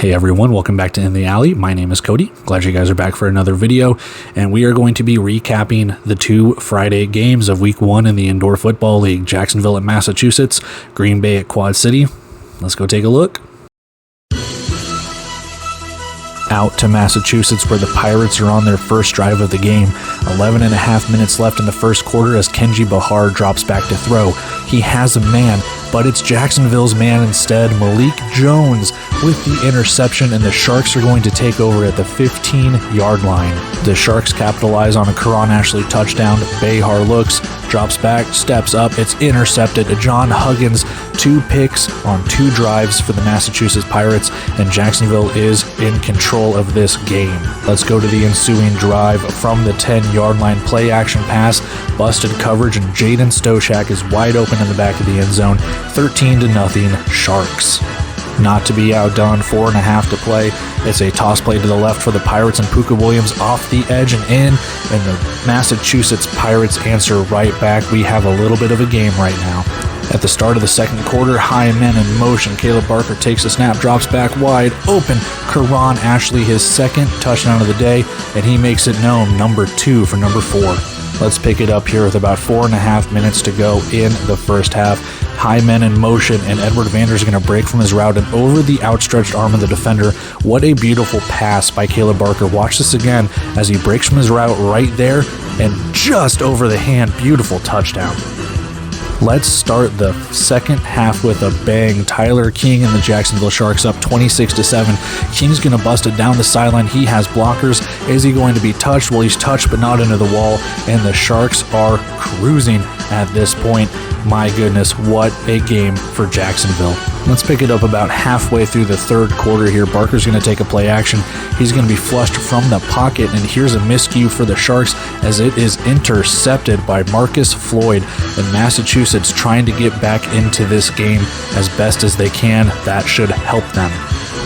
Hey everyone, welcome back to In the Alley. My name is Cody. Glad you guys are back for another video, and we are going to be recapping the two Friday games of Week 1 in the Indoor Football League. Jacksonville at Massachusetts, Green Bay at Quad City. Let's go take a look. Out to Massachusetts, where the Pirates are on their first drive of the game. 11 and a half minutes left in the first quarter as Kenji Bahar drops back to throw. He has a man, but it's Jacksonville's man instead, Malik Jones, with the interception, and the Sharks are going to take over at the 15-yard line. The Sharks capitalize on a Karan Ashley touchdown. Bahar looks, drops back, steps up, it's intercepted. John Huggins, 2 picks on 2 drives for the Massachusetts Pirates, and Jacksonville is in control of this game. Let's go to the ensuing drive. From the 10-yard line, play action pass, busted coverage, and Jaden Stoshak is wide open in the back of the end zone. 13-0 Sharks. Not to be outdone, 4.5 to play. It's a toss play to the left for the Pirates, and Puka Williams off the edge and in, and the Massachusetts Pirates answer right back. We have a little bit of a game right now. At the start of the second quarter, high men in motion. Caleb Barker takes a snap, drops back wide open. Karan Ashley, his second touchdown of the day, and he makes it known, number 2 for number 4. Let's pick it up here with about 4.5 minutes to go in the first half. High men in motion, and Edward Vander's going to break from his route and over the outstretched arm of the defender. What a beautiful pass by Caleb Barker. Watch this again as he breaks from his route right there and just over the hand. Beautiful touchdown. Let's start the second half with a bang. Tyler King and the Jacksonville Sharks up 26-7. King's going to bust it down the sideline. He has blockers. Is he going to be touched? Well, he's touched but not into the wall, and the Sharks are cruising at this point. My goodness, what a game for Jacksonville. Let's pick it up about halfway through the third quarter here. Barker's going to take a play action. He's going to be flushed from the pocket, and here's a miscue for the Sharks as it is intercepted by Marcus Floyd. And Massachusetts trying to get back into this game as best as they can. That should help them.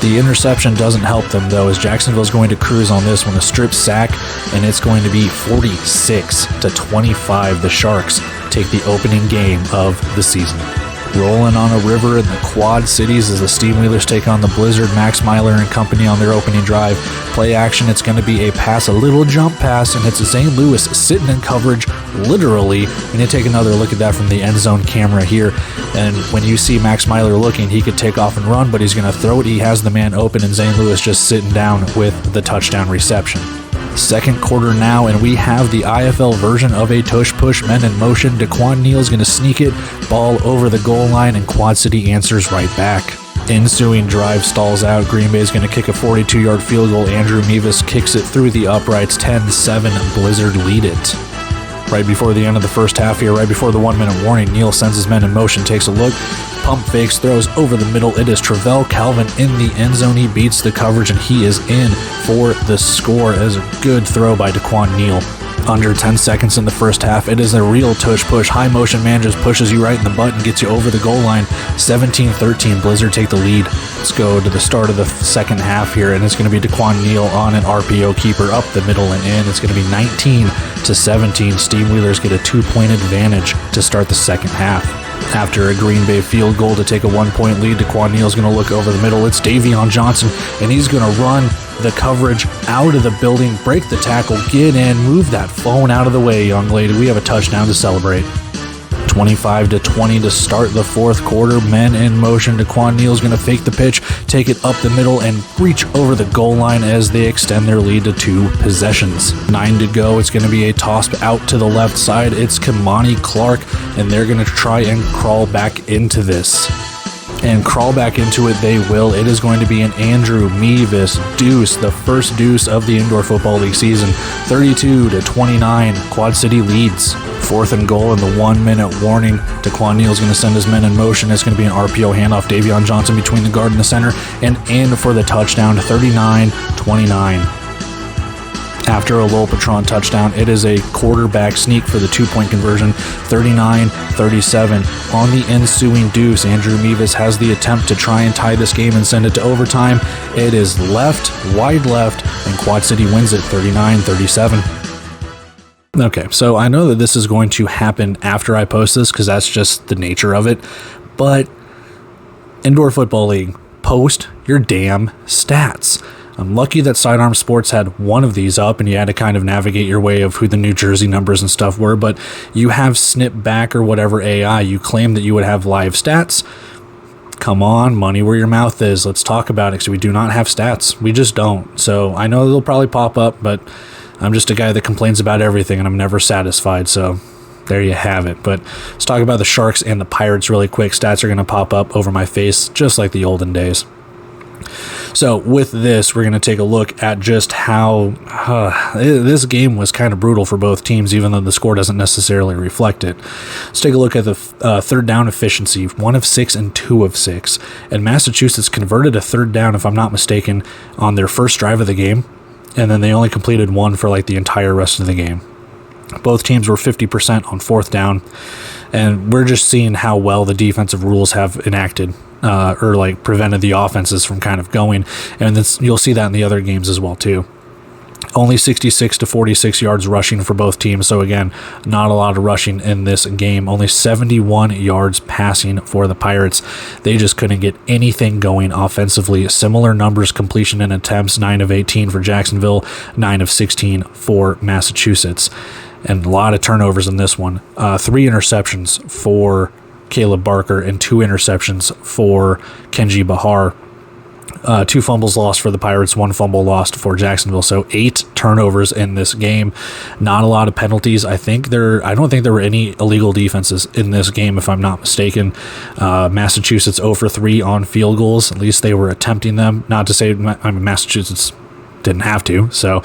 The interception doesn't help them, though, as Jacksonville's going to cruise on this one. A strip sack, and it's going to be 46-25. The Sharks take the opening game of the season. Rolling on a river in the Quad Cities as the Steamwheelers take on the Blizzard. Max Myler and company on their opening drive. Play action, it's going to be a pass, a little jump pass, and it's Zane Lewis sitting in coverage, literally. And you take another look at that from the end zone camera here. And when you see Max Myler looking, he could take off and run, but he's going to throw it. He has the man open, and Zane Lewis just sitting down with the touchdown reception. Second quarter now, and we have the IFL version of a tush-push, men in motion. Daquan Neal's going to sneak it, ball over the goal line, and Quad City answers right back. Ensuing drive stalls out. Green Bay is going to kick a 42-yard field goal. Andrew Mevis kicks it through the uprights. 10-7, Blizzard lead it. Right before the end of the first half here, right before the 1-minute warning, Neal sends his men in motion, takes a look, pump fakes, throws over the middle. It is Travell Calvin in the end zone. He beats the coverage, and he is in for the score. That is a good throw by Daquan Neal. Under 10 seconds in the first half, it is a real tush push. High motion man just pushes you right in the butt and gets you over the goal line. 17-13, Blizzard take the lead. Let's go to the start of the second half here, and it's going to be Daquan Neal on an RPO keeper up the middle and in. It's going to be 19-17. Steamwheelers get a 2-point advantage to start the second half. After a Green Bay field goal to take a 1-point lead, Daquan Neal's going to look over the middle. It's Davion Johnson, and he's going to run the coverage out of the building, break the tackle, get in, move that phone out of the way, young lady. We have a touchdown to celebrate. 25-20 to start the fourth quarter. Men in motion. Daquan Neal's going to fake the pitch, take it up the middle, and reach over the goal line as they extend their lead to 2 possessions. 9 to go. It's going to be a toss out to the left side. It's Kamani Clark, and they're going to try and crawl back into this. And crawl back into it they will. It is going to be an Andrew Mevis deuce, the first deuce of the Indoor Football League season. 32-29, Quad City leads. 4th and goal in the 1-minute warning. Daquan Neal's going to send his men in motion. It's going to be an RPO handoff. Davion Johnson between the guard and the center, and in for the touchdown. 39-29. After a Lowell Patron touchdown, it is a quarterback sneak for the 2-point conversion, 39-37. On the ensuing deuce, Andrew Mevis has the attempt to try and tie this game and send it to overtime. It is left, wide left, and Quad City wins it 39-37. Okay, so I know that this is going to happen after I post this because that's just the nature of it, but Indoor Football League, post your damn stats. I'm lucky that Sidearm Sports had one of these up and you had to kind of navigate your way of who the New Jersey numbers and stuff were, but you have Snip Back or whatever AI. You claim that you would have live stats. Come on, money where your mouth is. Let's talk about it, because we do not have stats. We just don't. So I know they'll probably pop up, but I'm just a guy that complains about everything and I'm never satisfied. So there you have it. But let's talk about the Sharks and the Pirates really quick. Stats are going to pop up over my face just like the olden days. So with this, we're going to take a look at just how this game was kind of brutal for both teams, even though the score doesn't necessarily reflect it. Let's take a look at the third down efficiency, 1 of 6 and 2 of 6. And Massachusetts converted a third down, if I'm not mistaken, on their first drive of the game, and then they only completed one for like the entire rest of the game. Both teams were 50% on fourth down, and we're just seeing how well the defensive rules have enacted or like prevented the offenses from kind of going, and you'll see that in the other games as well too. Only 66 to 46 yards rushing for both teams, so again, not a lot of rushing in this game. Only 71 yards passing for the Pirates. They just couldn't get anything going offensively. Similar numbers, completion and attempts, 9 of 18 for Jacksonville, 9 of 16 for Massachusetts. And a lot of turnovers in this one. 3 interceptions for Caleb Barker and 2 interceptions for Kenji Bahar. 2 fumbles lost for the Pirates, 1 fumble lost for Jacksonville. So 8 turnovers in this game. Not a lot of penalties. I don't think there were any illegal defenses in this game, if I'm not mistaken. Massachusetts 0 for 3 on field goals. At least they were attempting them. Not to say, Massachusetts didn't have to. So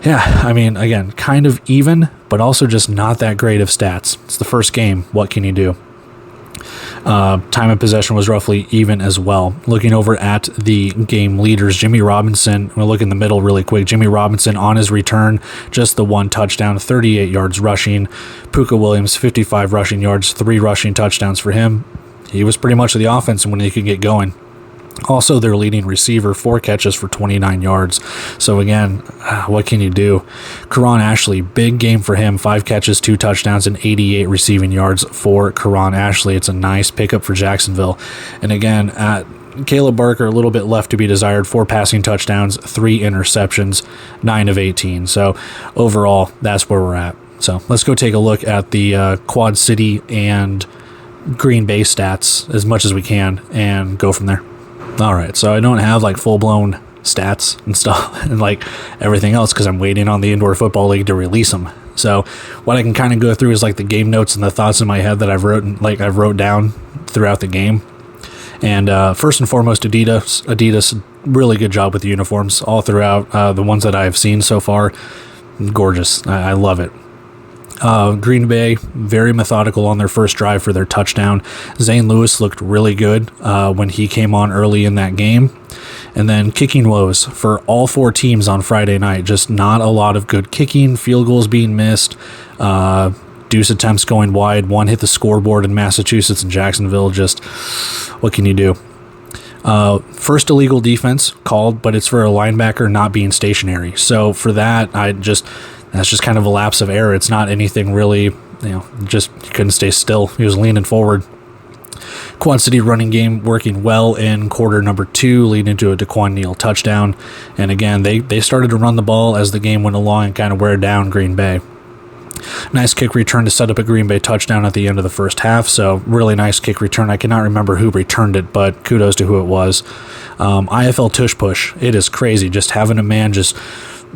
yeah, I mean, again, kind of even, but also just not that great of stats. It's the first game. What can you do? Time of possession was roughly even as well. Looking over at the game leaders, Jimmy Robinson, we'll look in the middle really quick. Jimmy Robinson on his return, just the 1 touchdown, 38 yards rushing. Puka Williams, 55 rushing yards, 3 rushing touchdowns for him. He was pretty much the offense when he could get going. Also, their leading receiver, 4 catches for 29 yards. So again, what can you do? Karan Ashley, big game for him. 5 catches, 2 touchdowns, and 88 receiving yards for Karan Ashley. It's a nice pickup for Jacksonville. And again, Caleb Barker, a little bit left to be desired. 4 passing touchdowns, 3 interceptions, 9 of 18. So overall, that's where we're at. So let's go take a look at the Quad City and Green Bay stats as much as we can and go from there. All right, so I don't have like full-blown stats and stuff and like everything else because I'm waiting on the Indoor Football League to release them. So what I can kind of go through is like the game notes and the thoughts in my head that I've wrote down throughout the game. And first and foremost, Adidas, really good job with the uniforms all throughout. The ones that I've seen so far, gorgeous. I love it. Green Bay, very methodical on their first drive for their touchdown. Zane Lewis looked really good when he came on early in that game. And then kicking woes for all 4 teams on Friday night. Just not a lot of good kicking, field goals being missed, deuce attempts going wide. 1 hit the scoreboard in Massachusetts and Jacksonville. Just, what can you do? First illegal defense called, but it's for a linebacker not being stationary. So for that, that's just kind of a lapse of error. It's not anything really, just he couldn't stay still. He was leaning forward. Quad City running game working well in quarter number 2, leading to a Daquan Neal touchdown. And again, they started to run the ball as the game went along and kind of wear down Green Bay. Nice kick return to set up a Green Bay touchdown at the end of the first half. So really nice kick return. I cannot remember who returned it, but kudos to who it was. IFL tush push. It is crazy just having a man just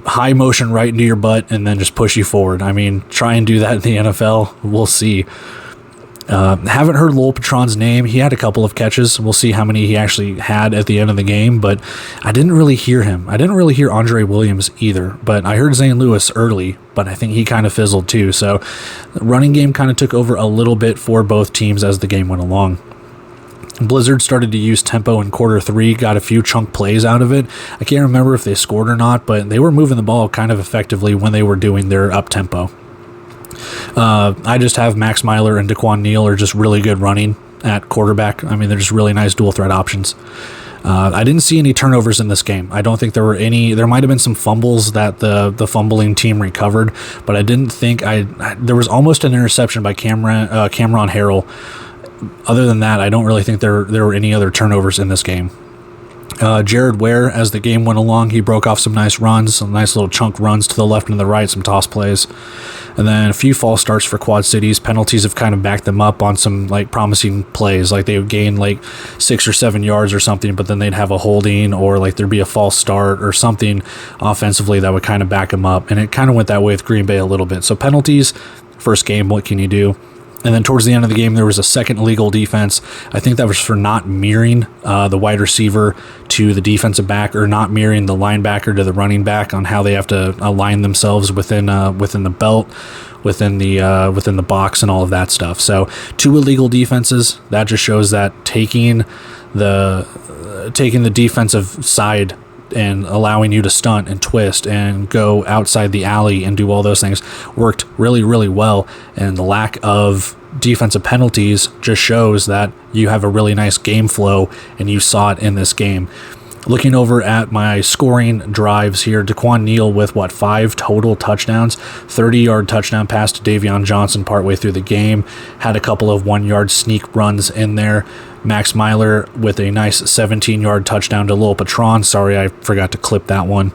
high motion right into your butt and then just push you forward. I mean, try and do that in the NFL. We'll see. Haven't heard Lowell Patron's name. He had a couple of catches. We'll see how many he actually had at the end of the game, but I didn't really hear him. I didn't really hear Andre Williams either, but I heard Zane Lewis early, but I think he kind of fizzled too. So the running game kind of took over a little bit for both teams as the game went along. Blizzard started to use tempo in quarter 3, got a few chunk plays out of it. I can't remember if they scored or not, but they were moving the ball kind of effectively when they were doing their up-tempo. I just have Max Myler and Daquan Neal are just really good running at quarterback. I mean, they're just really nice dual threat options. I didn't see any turnovers in this game. I don't think there were any. There might have been some fumbles that the fumbling team recovered, but I didn't think there was almost an interception by Cameron Harrell. Other than that, I don't really think there were any other turnovers in this game. Jared Ware, as the game went along, he broke off some nice runs, some nice little chunk runs to the left and the right, some toss plays. And then a few false starts for Quad Cities. Penalties have kind of backed them up on some like promising plays. Like they would gain like 6 or 7 yards or something, but then they'd have a holding or like there'd be a false start or something offensively that would kind of back them up. And it kind of went that way with Green Bay a little bit. So penalties, first game, what can you do? And then towards the end of the game, there was a second illegal defense. I think that was for not mirroring the wide receiver to the defensive back, or not mirroring the linebacker to the running back on how they have to align themselves within the belt, within the box, and all of that stuff. So 2 illegal defenses. That just shows that taking the defensive side and allowing you to stunt and twist and go outside the alley and do all those things worked really, really well. And the lack of defensive penalties just shows that you have a really nice game flow, and you saw it in this game. Looking over at my scoring drives here, Daquan Neal with 5 total touchdowns, 30-yard touchdown pass to Davion Johnson partway through the game, had a couple of 1-yard sneak runs in there. Max Myler with a nice 17-yard touchdown to Lil Patron. Sorry, I forgot to clip that one.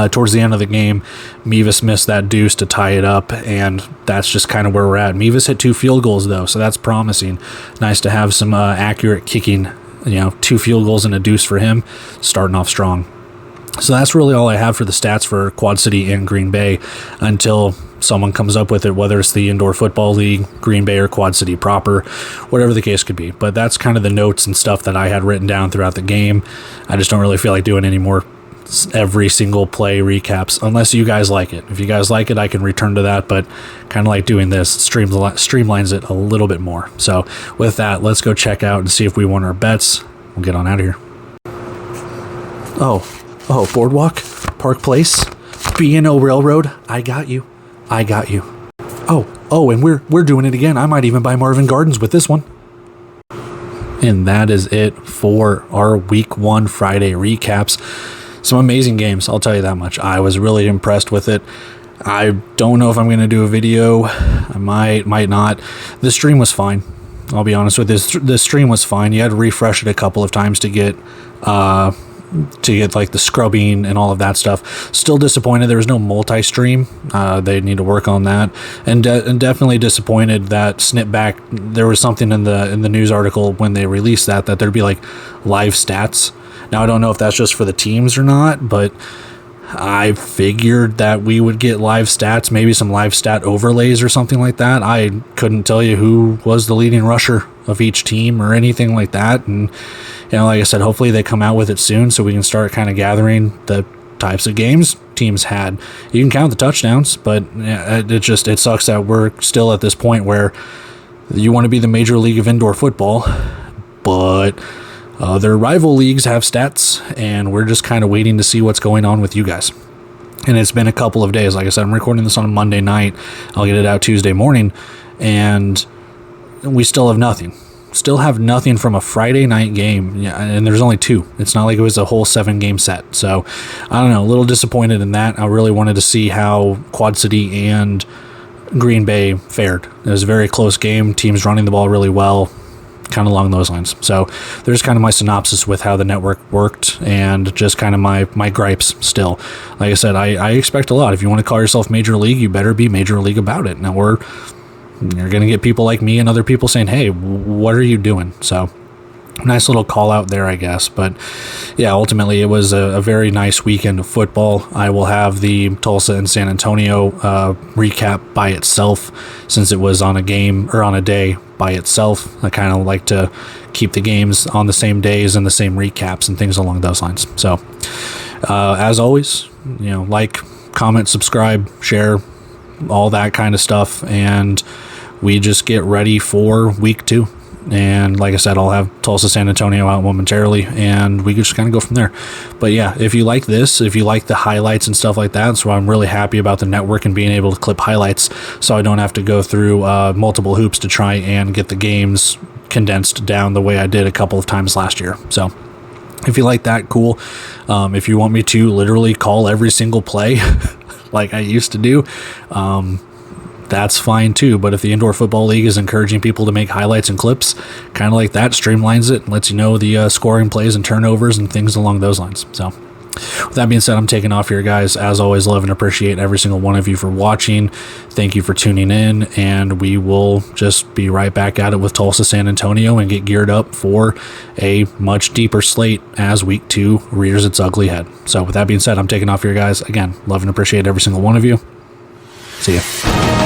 Towards the end of the game, Mevis missed that deuce to tie it up, and that's just kind of where we're at. Mevis hit 2 field goals, though, so that's promising. Nice to have some accurate kicking. 2 field goals and a deuce for him, starting off strong. So that's really all I have for the stats for Quad City and Green Bay until someone comes up with it, whether it's the Indoor Football League, Green Bay, or Quad City proper, whatever the case could be. But that's kind of the notes and stuff that I had written down throughout the game. I just don't really feel like doing any more every single play recaps unless you guys like it. If you guys like it, I can return to that, but kind of like doing this streamlines it a little bit more. So with that, let's go check out and see if we won our bets. We'll get on out of here. Oh, Boardwalk, Park Place, B&O Railroad. I got you. Oh, and we're doing it again. I might even buy Marvin Gardens with this one. And that is it for our Week 1 Friday recaps. Some amazing games, I'll tell you that much. I was really impressed with it. I don't know if I'm going to do a video. I might not. The stream was fine. I'll be honest with you. The stream was fine. You had to refresh it a couple of times to get like the scrubbing and all of that stuff. Still disappointed there was no multi-stream. They need to work on that. And definitely disappointed that Snipback, there was something in the news article when they released that there'd be like live stats. Now, I don't know if that's just for the teams or not, but I figured that we would get live stats, maybe some live stat overlays or something like that. I couldn't tell you who was the leading rusher of each team or anything like that. And, like I said, hopefully they come out with it soon so we can start kind of gathering the types of games teams had. You can count the touchdowns, but it sucks that we're still at this point where you want to be the Major League of Indoor Football, but their rival leagues have stats, and we're just kind of waiting to see what's going on with you guys. And it's been a couple of days. Like I said, I'm recording this on a Monday night. I'll get it out Tuesday morning, and we still have nothing. Still have nothing from a Friday night game, and there's only 2. It's not like it was a whole 7-game set. So, I don't know, a little disappointed in that. I really wanted to see how Quad City and Green Bay fared. It was a very close game. Teams running the ball really well. Kind of along those lines. So there's kind of my synopsis with how the network worked and just kind of my gripes still. Like I said, I expect a lot. If you want to call yourself Major League, you better be Major League about it. Now you're going to get people like me and other people saying, hey, what are you doing? So nice little call out there, I guess. But yeah, ultimately it was a very nice weekend of football. I will have the Tulsa and San Antonio recap by itself, since it was on a game or on a day by itself. I kind of like to keep the games on the same days and the same recaps and things along those lines. So as always, like, comment, subscribe, share, all that kind of stuff, and we just get ready for Week 2. And like I said, I'll have Tulsa, San Antonio out momentarily, and we can just kind of go from there. But yeah, if you like this, if you like the highlights and stuff like that, so I'm really happy about the network and being able to clip highlights so I don't have to go through multiple hoops to try and get the games condensed down the way I did a couple of times last year. So if you like that, cool. If you want me to literally call every single play like I used to do, that's fine too. But if the Indoor Football League is encouraging people to make highlights and clips, kind of like that, streamlines it, and lets you know the scoring plays and turnovers and things along those lines. So with that being said, I'm taking off here, guys. As always, love and appreciate every single one of you for watching. Thank you for tuning in, and we will just be right back at it with Tulsa San Antonio and get geared up for a much deeper slate as week 2 rears its ugly head. So with that being said, I'm taking off here, guys. Again, love and appreciate every single one of you. See ya.